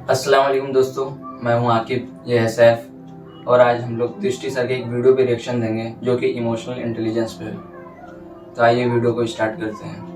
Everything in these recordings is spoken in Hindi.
अस्सलाम वालेकुम दोस्तों, मैं हूं आकिब, ये है सैफ और आज हम लोग दृष्टि सर के एक वीडियो पे रिएक्शन देंगे जो कि इमोशनल इंटेलिजेंस पे है। तो आइए वीडियो को स्टार्ट करते हैं।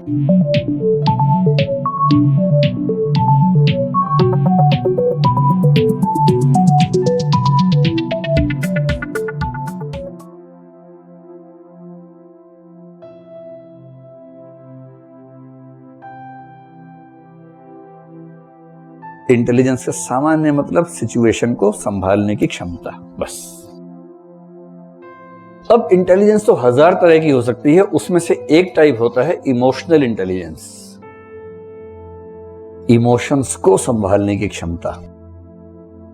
इंटेलिजेंस का सामान्य मतलब सिचुएशन को संभालने की क्षमता, बस। अब इंटेलिजेंस तो हजार तरह की हो सकती है, उसमें से एक टाइप होता है इमोशनल इंटेलिजेंस। इमोशंस को संभालने की क्षमता,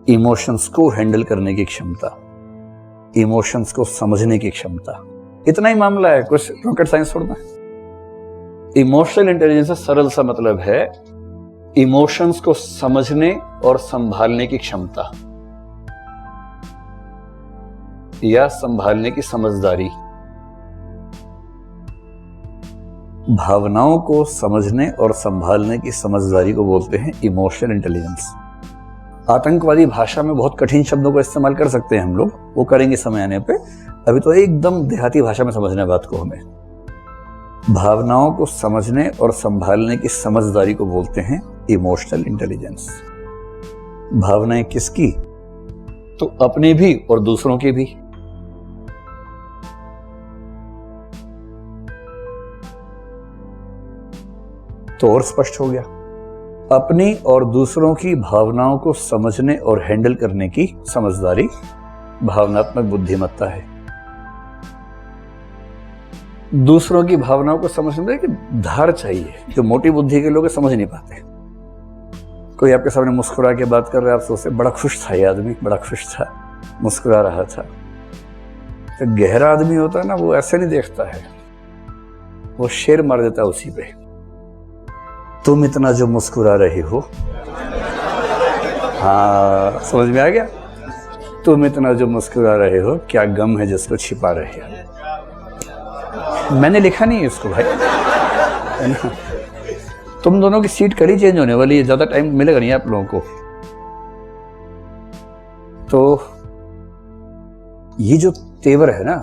इमोशंस को हैंडल करने की क्षमता, इमोशंस को समझने की क्षमता। इतना ही मामला है, कुछ रॉकेट साइंस छोड़ना। इमोशनल इंटेलिजेंस का सरल सा मतलब है इमोशंस को समझने और संभालने की क्षमता या संभालने की समझदारी। भावनाओं को समझने और संभालने की समझदारी को बोलते हैं इमोशनल इंटेलिजेंस। आतंकवादी भाषा में बहुत कठिन शब्दों का इस्तेमाल कर सकते हैं हम लोग, वो करेंगे समय आने पे। अभी तो एकदम देहाती भाषा में समझना है बात को हमें। भावनाओं को समझने और संभालने की समझदारी को बोलते हैं इमोशनल इंटेलिजेंस। भावनाएं किसकी? तो अपनी भी और दूसरों की भी। तो और स्पष्ट हो गया, अपनी और दूसरों की भावनाओं को समझने और हैंडल करने की समझदारी भावनात्मक बुद्धिमत्ता है। दूसरों की भावनाओं को समझने में कि धार चाहिए, जो मोटी बुद्धि के लोग समझ नहीं पाते। कोई आपके सामने मुस्कुरा के बात कर रहा है, आप सोचते बड़ा खुश था ये आदमी, बड़ा खुश था, मुस्कुरा रहा था। तो गहरा आदमी होता है ना, वो ऐसे नहीं देखता है, वो शेर मार देता है उसी पे। तुम इतना जो मुस्कुरा रही हो, हाँ समझ में आ गया? तुम इतना जो मुस्कुरा रहे हो, क्या गम है जिसको छिपा रहे हो। मैंने लिखा नहीं है इसको भाई, है ना? तुम दोनों की सीट कल ही चेंज होने वाली है, ज्यादा टाइम मिलेगा नहीं आप लोगों को। तो ये जो तेवर है ना,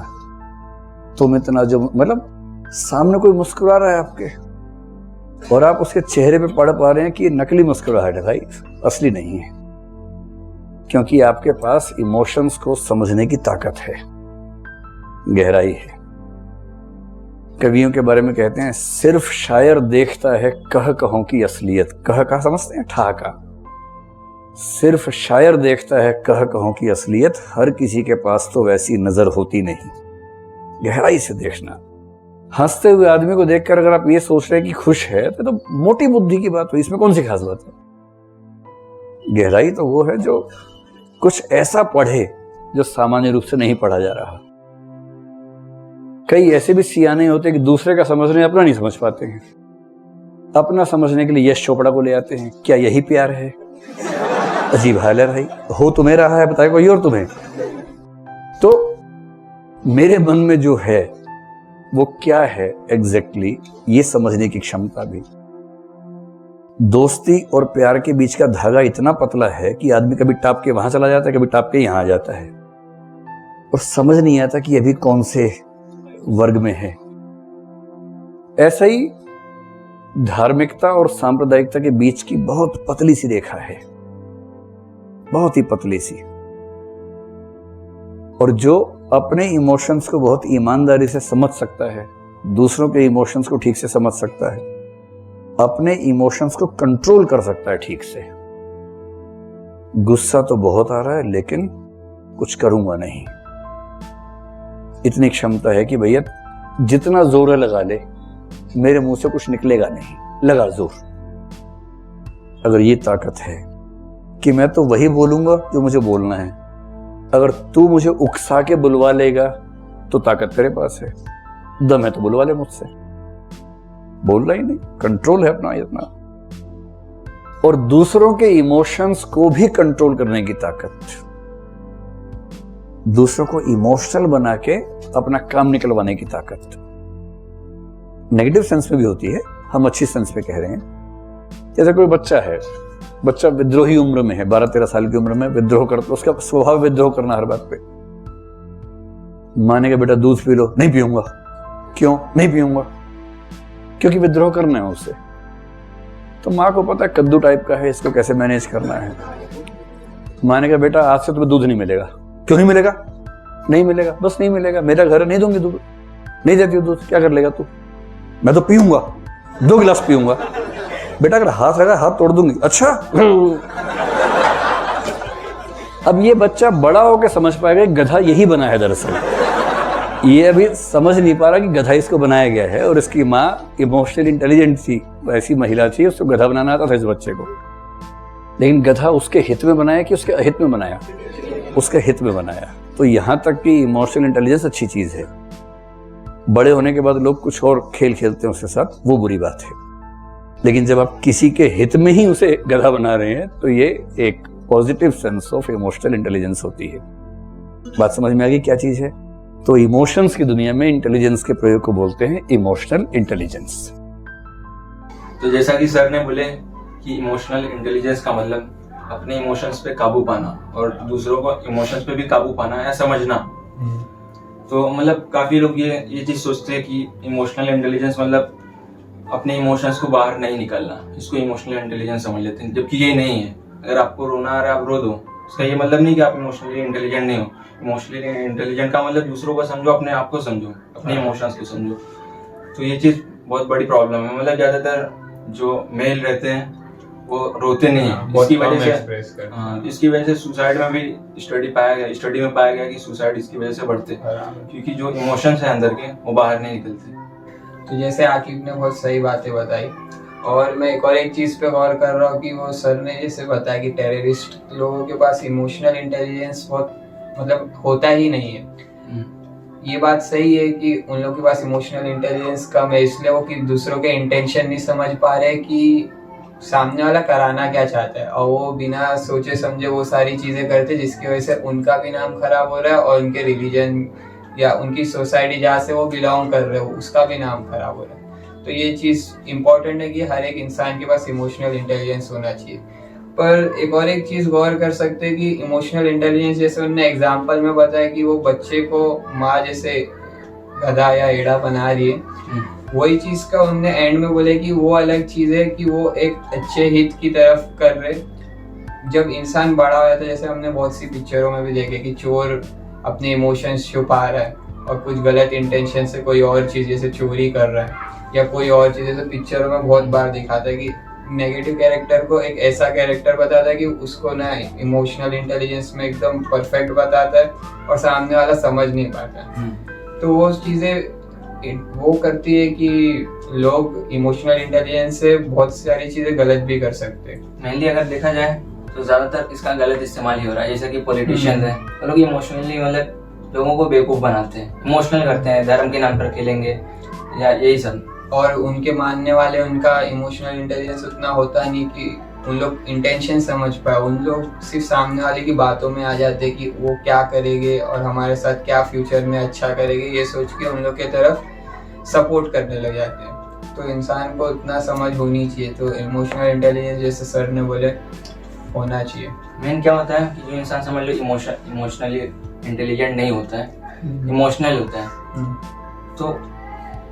तुम इतना जो मतलब सामने कोई मुस्कुरा रहा है आपके और आप उसके चेहरे पे पढ़ पा रहे हैं कि ये नकली मुस्कुराहट है भाई, असली नहीं है। क्योंकि आपके पास इमोशंस को समझने की ताकत है, गहराई है। कवियों के बारे में कहते हैं, सिर्फ शायर देखता है कह कहों की असलियत। कह का समझते हैं? ठहाका। सिर्फ शायर देखता है कह कहों की असलियत, हर किसी के पास तो वैसी नजर होती नहीं। गहराई से देखना। हंसते हुए आदमी को देखकर अगर आप ये सोच रहे हैं कि खुश है, तो मोटी बुद्धि की बात हुई, इसमें कौन सी खास बात है? गहराई तो वो है जो कुछ ऐसा पढ़े जो सामान्य रूप से नहीं पढ़ा जा रहा। कई ऐसे भी सियाने होते हैं कि दूसरे का समझ रहे हैं, अपना नहीं समझ पाते हैं। अपना समझने के लिए यश चोपड़ा को ले आते हैं। क्या यही प्यार है? अजीब हाल है भाई, हो तुम्हें रहा है, बताए कोई और तुम्हें। तो मेरे मन में जो है वो क्या है एग्जैक्टली, ये समझने की क्षमता भी। दोस्ती और प्यार के बीच का धागा इतना पतला है कि आदमी कभी टाप के वहां चला जाता है, कभी टाप के यहां आ जाता है और समझ नहीं आता कि अभी कौन से वर्ग में है। ऐसा ही धार्मिकता और सांप्रदायिकता के बीच की बहुत पतली सी रेखा है, बहुत ही पतली सी। और जो अपने इमोशंस को बहुत ईमानदारी से समझ सकता है, दूसरों के इमोशंस को ठीक से समझ सकता है, अपने इमोशंस को कंट्रोल कर सकता है ठीक से। गुस्सा तो बहुत आ रहा है लेकिन कुछ करूंगा नहीं, इतनी क्षमता है कि भैया जितना जोर लगा ले, मेरे मुंह से कुछ निकलेगा नहीं, लगा जोर। अगर ये ताकत है कि मैं तो वही बोलूंगा जो मुझे बोलना है, अगर तू मुझे उकसा के बुलवा लेगा तो ताकत तेरे पास है, दम है तो बुलवा ले मुझसे। बोलना ही नहीं, कंट्रोल है अपना इतना। और दूसरों के इमोशंस को भी कंट्रोल करने की ताकत, दूसरों को इमोशनल बना के अपना काम निकलवाने की ताकत। नेगेटिव सेंस में भी होती है, हम अच्छी सेंस में कह रहे हैं। जैसे कोई बच्चा है, बच्चा विद्रोही उम्र में है, 12-13 साल की उम्र में विद्रोह करता, उसका स्वभाव विद्रोह करना हर बात पे। माने का बेटा दूध पी लो, नहीं पीऊंगा। क्यों नहीं पीऊंगा? क्योंकि विद्रोह करना है उससे। तो माँ को पता है कद्दू टाइप का है, इसको कैसे मैनेज करना है। माने का बेटा आज से तुम्हें दूध नहीं मिलेगा। क्यों नहीं मिलेगा? नहीं मिलेगा, बस नहीं मिलेगा, मेरा घर नहीं दूंगी दूध, नहीं देती हूँ दूध, क्या कर लेगा तू? मैं तो पीऊंगा, 2 गिलास पीऊंगा। बेटा अगर हाथ लगा हाथ तोड़ दूंगी। अच्छा। अब ये बच्चा बड़ा होकर समझ पाएगा गधा यही बना है दरअसल। ये अभी समझ नहीं पा रहा कि गधा इसको बनाया गया है, और इसकी माँ इमोशनल इंटेलिजेंट थी, ऐसी महिला थी, उसको गधा बनाना आता था इस बच्चे को। लेकिन गधा उसके हित में बनाया कि उसके अहित में बनाया? उसके हित में बनाया। तो यहाँ तक कि इमोशनल इंटेलिजेंस अच्छी चीज है। बड़े होने के बाद लोग कुछ और खेल खेलते हैं उसके साथ, वो बुरी बात है। लेकिन जब आप किसी के हित में ही उसे गधा बना रहे हैं तो ये एक positive sense of emotional intelligence होती है। बात समझ में आ गई क्या चीज है? तो इमोशंस की दुनिया में इंटेलिजेंस के प्रयोग को बोलते हैं इमोशनल इंटेलिजेंस। तो जैसा कि सर ने बोले कि इमोशनल इंटेलिजेंस का मतलब अपने इमोशंस पे काबू पाना और दूसरों को इमोशंस पे भी काबू पाना या समझना। तो मतलब काफी लोग ये चीज सोचते हैं कि इमोशनल इंटेलिजेंस मतलब अपने इमोशंस को बाहर नहीं निकालना, इसको इमोशनल इंटेलिजेंस समझ लेते हैं, जबकि ये नहीं है। अगर आपको रोना आ रहा है आप रो दो, इसका ये मतलब नहीं कि आप इमोशनली इंटेलिजेंट नहीं हो। इमोशनली इंटेलिजेंट का मतलब दूसरों को समझो, अपने आप को समझो, अपने इमोशंस को समझो। तो ये चीज बहुत बड़ी प्रॉब्लम है। मतलब ज्यादातर जो मेल रहते हैं वो रोते नहीं है, इसकी वजह से सुसाइड में भी स्टडी में पाया गया कि सुसाइड इसकी वजह से बढ़ते, क्योंकि जो इमोशंस है अंदर के वो बाहर नहीं निकलते। तो जैसे आकिब ने बहुत सही बातें बताई, और मैं एक चीज पे गौर कर रहा हूँ कि वो सर ने जैसे बताया कि टेररिस्ट लोगों के पास इमोशनल इंटेलिजेंस बहुत मतलब होता ही नहीं है। ये बात सही है कि उन लोगों के पास इमोशनल इंटेलिजेंस कम है, इसलिए वो कि दूसरों के इंटेंशन नहीं समझ पा रहे कि सामने वाला कराना क्या चाहता है, और वो बिना सोचे समझे वो सारी चीजें करते जिसकी वजह से उनका भी नाम खराब हो रहा है और उनके रिलीजन या उनकी सोसाइटी जहाँ से वो बिलोंग कर रहे हो उसका भी नाम खराब हो रहा है। तो ये चीज इम्पोर्टेंट है कि हर एक इंसान के पास इमोशनल इंटेलिजेंस होना चाहिए। पर एक चीज गौर कर सकते हैं कि इमोशनल इंटेलिजेंस जैसे उन्होंने एग्जाम्पल में बताया कि वो बच्चे को माँ जैसे गधा या एड़ा बना रही है, वही चीज का उन्होंने एंड में बोले कि वो अलग चीज है कि वो एक अच्छे हित की तरफ कर रहे। जब इंसान बड़ा हो जाता है, जैसे हमने बहुत सी पिक्चरों में भी देखे कि चोर अपने इमोशंस छुपा रहा है और कुछ गलत इंटेंशन से कोई और चीज जैसे चोरी कर रहा है या कोई और चीज, जैसे पिक्चरों में बहुत बार दिखाता है कि नेगेटिव कैरेक्टर को एक ऐसा कैरेक्टर बताता है कि उसको ना इमोशनल इंटेलिजेंस में एकदम परफेक्ट बताता है और सामने वाला समझ नहीं पाता। तो वो चीजें वो करती है कि लोग इमोशनल इंटेलिजेंस से बहुत सारी चीजें गलत भी कर सकते हैं। मेनली अगर देखा जाए तो ज्यादातर इसका गलत इस्तेमाल ही हो रहा है। जैसे कि पॉलिटिशियंस हैं, वो लोग इमोशनली मतलब लोगों को बेवकूफ बनाते हैं, इमोशनल करते हैं, धर्म के नाम पर खेलेंगे या यही सब। और उनके मानने वाले उनका इमोशनल इंटेलिजेंस उतना होता नहीं कि उन लोग इंटेंशन समझ पाए। उन लोग सिर्फ सामने वाले की बातों में आ जाते कि वो क्या करेंगे और हमारे साथ क्या फ्यूचर में अच्छा करेंगे, ये सोच के उन लोग की तरफ सपोर्ट करने लग जाते हैं। तो इंसान को उतना समझ होनी चाहिए। तो इमोशनल इंटेलिजेंस जैसे सर ने बोले होना चाहिए। मेन क्या होता है कि जो इंसान समझ लो इमोशनली इंटेलिजेंट नहीं होता है, इमोशनल होता है, तो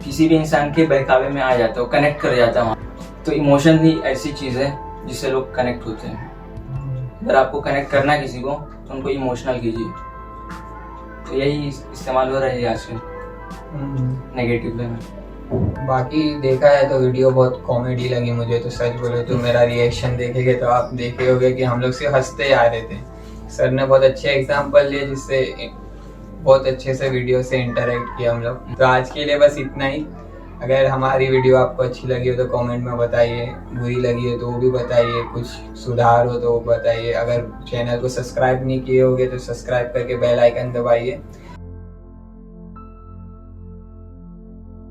किसी भी इंसान के बहकावे में आ जाता है, कनेक्ट कर जाता है वहाँ। तो इमोशन ही ऐसी चीज है जिससे लोग कनेक्ट होते हैं। अगर आपको कनेक्ट करना है किसी को तो उनको इमोशनल कीजिए। तो यही इस्तेमाल हो रहा है आजकल नेगेटिव वे में। बाकी देखा जाए तो वीडियो बहुत कॉमेडी लगी मुझे। तो सच बोले तो मेरा रिएक्शन देखेंगे तो आप देखे होंगे कि हम लोग सिर्फ हंसते आ रहे थे। सर ने बहुत अच्छे एग्जांपल लिए जिससे बहुत अच्छे से वीडियो से इंटरेक्ट किया हम लोग। तो आज के लिए बस इतना ही। अगर हमारी वीडियो आपको अच्छी लगी हो तो कमेंट में बताइए, बुरी लगी हो तो वो भी बताइए, कुछ सुधार हो तो वो बताइए। अगर चैनल को सब्सक्राइब नहीं किए होगे तो सब्सक्राइब करके बेल आइकन दबाइए।